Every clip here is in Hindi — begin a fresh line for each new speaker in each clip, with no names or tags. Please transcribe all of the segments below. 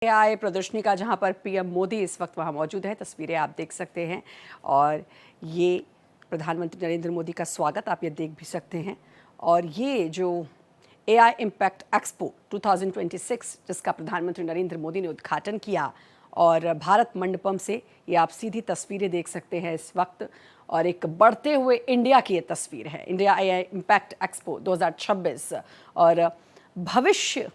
एआई प्रदर्शनी का जहां पर पीएम मोदी इस वक्त वहां मौजूद है। तस्वीरें आप देख सकते हैं और ये प्रधानमंत्री नरेंद्र मोदी का स्वागत आप ये देख भी सकते हैं। और ये जो एआई इम्पैक्ट एक्सपो 2026 जिसका प्रधानमंत्री नरेंद्र मोदी ने उद्घाटन किया और भारत मंडपम से ये आप सीधी तस्वीरें देख सकते हैं इस वक्त। और एक बढ़ते हुए इंडिया की ये तस्वीर है, इंडिया एआई इम्पैक्ट एक्सपो 2026 और भविष्य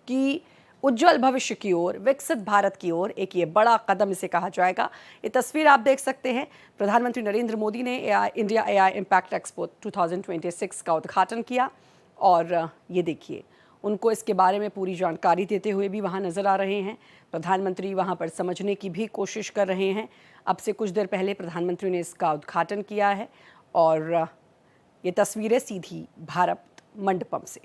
की उज्जवल भविष्य की ओर, विकसित भारत की ओर एक ये बड़ा कदम इसे कहा जाएगा। ये तस्वीर आप देख सकते हैं, प्रधानमंत्री नरेंद्र मोदी ने इंडिया एआई इम्पैक्ट एक्सपो 2026 का उद्घाटन किया और ये देखिए उनको इसके बारे में पूरी जानकारी देते हुए भी वहाँ नज़र आ रहे हैं। प्रधानमंत्री वहाँ पर समझने की भी कोशिश कर रहे हैं। अब से कुछ देर पहले प्रधानमंत्री ने इसका उद्घाटन किया है और ये तस्वीरें सीधी भारत मंडपम से।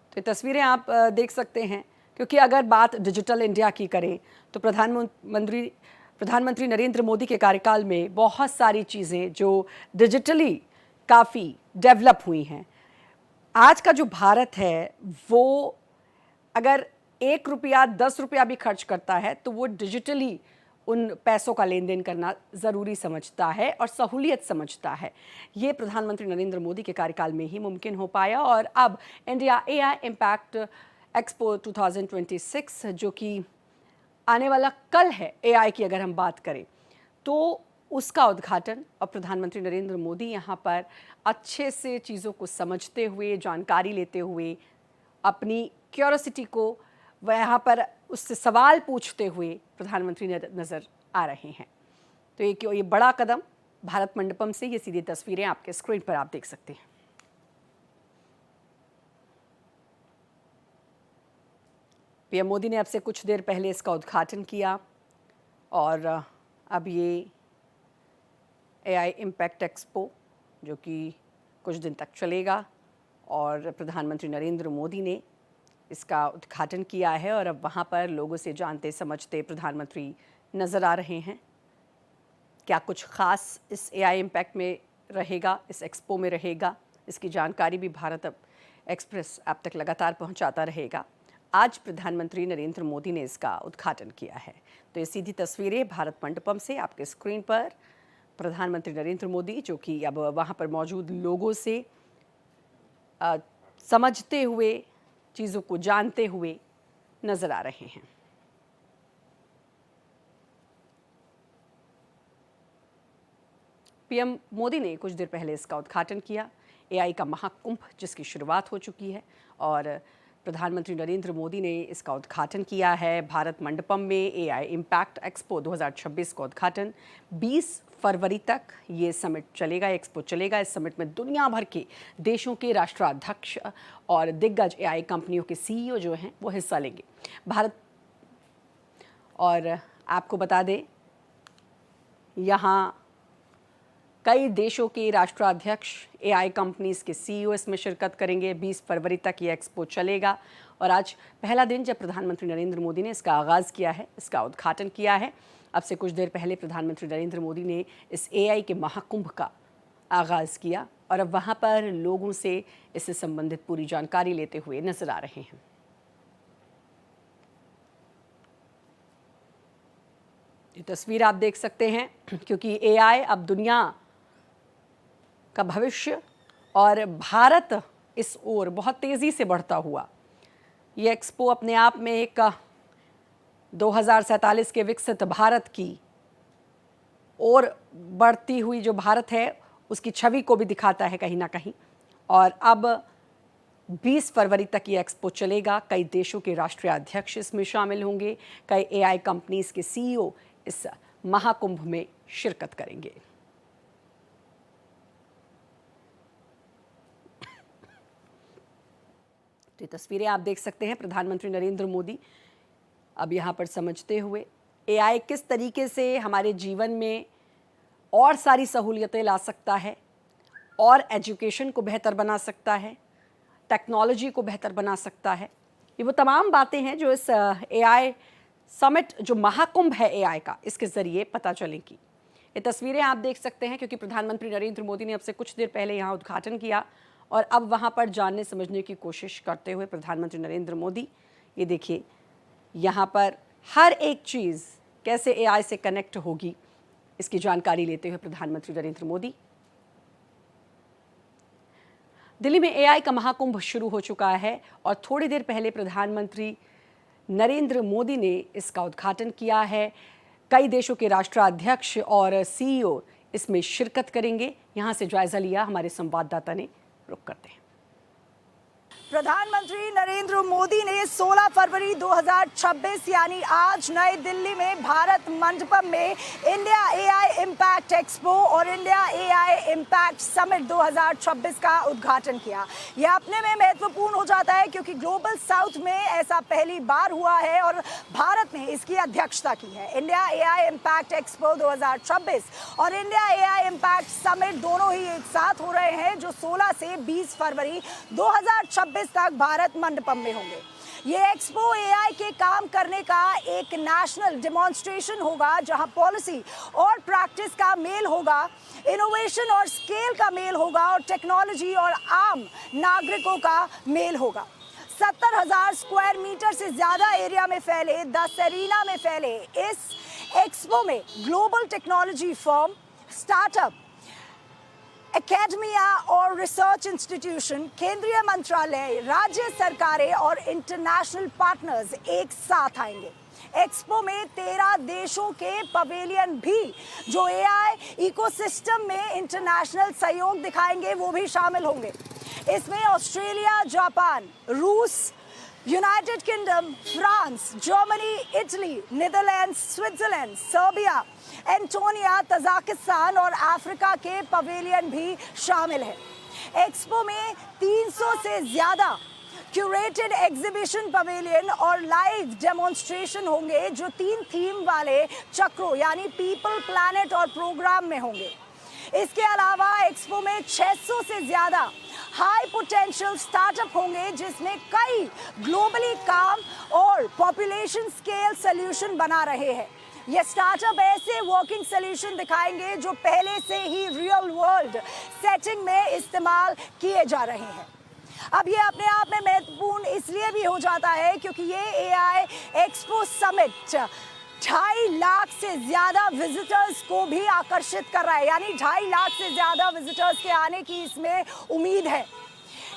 तो ये तस्वीरें आप देख सकते हैं, क्योंकि अगर बात डिजिटल इंडिया की करें तो प्रधानमंत्री नरेंद्र मोदी के कार्यकाल में बहुत सारी चीज़ें जो डिजिटली काफ़ी डेवलप हुई हैं। आज का जो भारत है वो अगर 1 रुपया 10 रुपया भी खर्च करता है तो वो डिजिटली उन पैसों का लेन देन करना ज़रूरी समझता है और सहूलियत समझता है। ये प्रधानमंत्री नरेंद्र मोदी के कार्यकाल में ही मुमकिन हो पाया। और अब इंडिया एआई इम्पैक्ट एक्सपो 2026 जो कि आने वाला कल है, एआई की अगर हम बात करें तो उसका उद्घाटन और प्रधानमंत्री नरेंद्र मोदी यहाँ पर अच्छे से चीज़ों को समझते हुए, जानकारी लेते हुए, अपनी क्यूरोसिटी को वहाँ पर उससे सवाल पूछते हुए प्रधानमंत्री नज़र आ रहे हैं। तो ये बड़ा कदम भारत मंडपम से, ये सीधी तस्वीरें आपके स्क्रीन पर आप देख सकते हैं। पीएम मोदी ने अब से कुछ देर पहले इसका उद्घाटन किया और अब ये एआई इम्पैक्ट एक्सपो जो कि कुछ दिन तक चलेगा और प्रधानमंत्री नरेंद्र मोदी ने इसका उद्घाटन किया है और अब वहाँ पर लोगों से जानते समझते प्रधानमंत्री नज़र आ रहे हैं। क्या कुछ ख़ास इस एआई इम्पैक्ट में रहेगा, इस एक्सपो में रहेगा, इसकी जानकारी भी भारत अब एक्सप्रेस आप तक लगातार पहुँचाता रहेगा। आज प्रधानमंत्री नरेंद्र मोदी ने इसका उद्घाटन किया है। तो ये सीधी तस्वीरें भारत मंडपम से आपके स्क्रीन पर प्रधानमंत्री नरेंद्र मोदी जो कि अब वहाँ पर मौजूद लोगों से समझते हुए, चीज़ों को जानते हुए नज़र आ रहे हैं। पीएम मोदी ने कुछ देर पहले इसका उद्घाटन किया। एआई का महाकुंभ जिसकी शुरुआत हो चुकी है और प्रधानमंत्री नरेंद्र मोदी ने इसका उद्घाटन किया है। भारत मंडपम में एआई इम्पैक्ट एक्सपो 2026 का उद्घाटन 20 फरवरी तक ये समिट चलेगा, एक्सपो चलेगा। इस समिट में दुनिया भर के देशों के राष्ट्राध्यक्ष और दिग्गज एआई कंपनियों के सीईओ जो हैं वो हिस्सा लेंगे। भारत और आपको बता दें यहाँ कई देशों के राष्ट्राध्यक्ष, एआई कंपनीज़ के सीईओ इसमें शिरकत करेंगे। 20 फरवरी तक ये एक्सपो चलेगा और आज पहला दिन जब प्रधानमंत्री नरेंद्र मोदी ने इसका आगाज़ किया है, इसका उद्घाटन किया है। अब से कुछ देर पहले प्रधानमंत्री नरेंद्र मोदी ने इस एआई के महाकुंभ का आगाज़ किया और अब वहाँ पर लोगों से इससे संबंधित पूरी जानकारी लेते हुए नज़र आ रहे हैं। ये तस्वीर आप देख सकते हैं, क्योंकि एआई अब दुनिया का भविष्य और भारत इस ओर बहुत तेज़ी से बढ़ता हुआ, ये एक्सपो अपने आप में एक 2047 के विकसित भारत की और बढ़ती हुई जो भारत है उसकी छवि को भी दिखाता है कहीं ना कहीं। और अब 20 फरवरी तक ये एक्सपो चलेगा। कई देशों के राष्ट्रीय अध्यक्ष इसमें शामिल होंगे, कई एआई कंपनीज़ के सीईओ इस महाकुंभ में शिरकत करेंगे। तो ये तस्वीरें आप देख सकते हैं, प्रधानमंत्री नरेंद्र मोदी अब यहाँ पर समझते हुए एआई किस तरीके से हमारे जीवन में और सारी सहूलियतें ला सकता है और एजुकेशन को बेहतर बना सकता है, टेक्नोलॉजी को बेहतर बना सकता है। ये वो तमाम बातें हैं जो इस एआई समिट, जो महाकुंभ है एआई का, इसके ज़रिए पता चलेंगी। ये तस्वीरें आप देख सकते हैं, क्योंकि प्रधानमंत्री नरेंद्र मोदी ने अब से कुछ देर पहले यहाँ उद्घाटन किया और अब वहाँ पर जानने समझने की कोशिश करते हुए प्रधानमंत्री नरेंद्र मोदी, ये देखिए यहाँ पर हर एक चीज़ कैसे एआई से कनेक्ट होगी, इसकी जानकारी लेते हुए प्रधानमंत्री नरेंद्र मोदी। दिल्ली में एआई का महाकुंभ शुरू हो चुका है और थोड़ी देर पहले प्रधानमंत्री नरेंद्र मोदी ने इसका उद्घाटन किया है। कई देशों के राष्ट्राध्यक्ष और सीईओ इसमें शिरकत करेंगे। यहां से जायजा लिया हमारे संवाददाता ने, रुक करते हैं।
प्रधानमंत्री नरेंद्र मोदी ने 16 फरवरी 2026 यानी आज नई दिल्ली में भारत मंडपम में इंडिया एआई इम्पैक्ट एक्सपो और इंडिया एआई इम्पैक्ट समिट 2026 का उद्घाटन किया। यह अपने में महत्वपूर्ण हो जाता है क्योंकि ग्लोबल साउथ में ऐसा पहली बार हुआ है और भारत ने इसकी अध्यक्षता की है। इंडिया एआई इम्पैक्ट एक्सपो 2026 और इंडिया एआई इम्पैक्ट समिट दोनों ही एक साथ हो रहे हैं, जो 16 से 20 फरवरी 2026 तक भारत मंडपम में होंगे। ये एक्सपो एआई के काम करने का एक नेशनल डेमोन्स्ट्रेशन होगा, जहां पॉलिसी और प्रैक्टिस का मेल होगा, इनोवेशन और स्केल का मेल होगा और टेक्नोलॉजी और आम नागरिकों का मेल होगा। 70,000 स्क्वायर मीटर से ज्यादा एरिया में फैले 10 एरिना में फैले इस एक्सपो में global technology firm, startup, academia और रिसर्च इंस्टीट्यूशन, केंद्रीय मंत्रालय, राज्य सरकारें और इंटरनेशनल पार्टनर्स एक साथ आएंगे। एक्सपो में 13 देशों के पवेलियन भी जो एआई इकोसिस्टम में इंटरनेशनल सहयोग दिखाएंगे वो भी शामिल होंगे। इसमें ऑस्ट्रेलिया, जापान, रूस, United Kingdom, France, Germany, Italy, Netherland, Switzerland, Serbia, एंटोनिया, तजाकिस्तान और अफ्रीका के पवेलियन भी शामिल है। एक्सपो में 300 से ज्यादा क्यूरेटेड एग्जीबिशन पवेलियन और लाइव डेमोन्स्ट्रेशन होंगे, जो 3 थीम वाले चक्रों यानी पीपल, प्लैनेट और प्रोग्राम में होंगे। इसके अलावा एक्सपो में 600 से ज्यादा हाई पोटेंशियल स्टार्टअप होंगे, जिसमें कई ग्लोबली काम और पॉपुलेशन स्केल सॉल्यूशन बना रहे हैं। ये स्टार्टअप ऐसे वर्किंग सॉल्यूशन दिखाएंगे जो पहले से ही रियल वर्ल्ड सेटिंग में इस्तेमाल किए जा रहे हैं। अब ये अपने आप में महत्वपूर्ण इसलिए भी हो जाता है क्योंकि ये एआई एक्सपो समिट 2.5 लाख से ज्यादा विजिटर्स को भी आकर्षित कर रहा है, यानी 2.5 लाख से ज्यादा विजिटर्स के आने की इसमें उम्मीद है।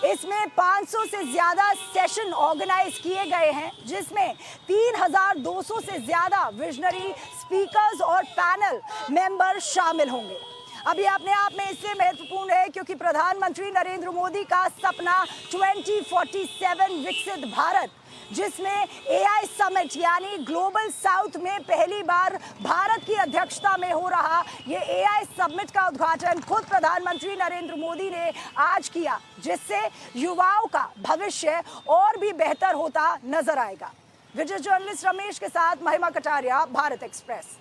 इसमें 500 से ज्यादा सेशन ऑर्गेनाइज किए गए हैं, जिसमें 3,200 से ज्यादा विजनरी स्पीकर्स और पैनल मेंबर शामिल होंगे। अब ये अपने आप में इससे महत्वपूर्ण है क्योंकि प्रधानमंत्री नरेंद्र मोदी का सपना 2047 विकसित भारत, जिसमें एआई समिट यानी ग्लोबल साउथ में पहली बार भारत की अध्यक्षता में हो रहा ये एआई समिट का उद्घाटन खुद प्रधानमंत्री नरेंद्र मोदी ने आज किया, जिससे युवाओं का भविष्य और भी बेहतर होता नजर आएगा। वीडियो जर्नलिस्ट रमेश के साथ महिमा कटारिया, भारत एक्सप्रेस।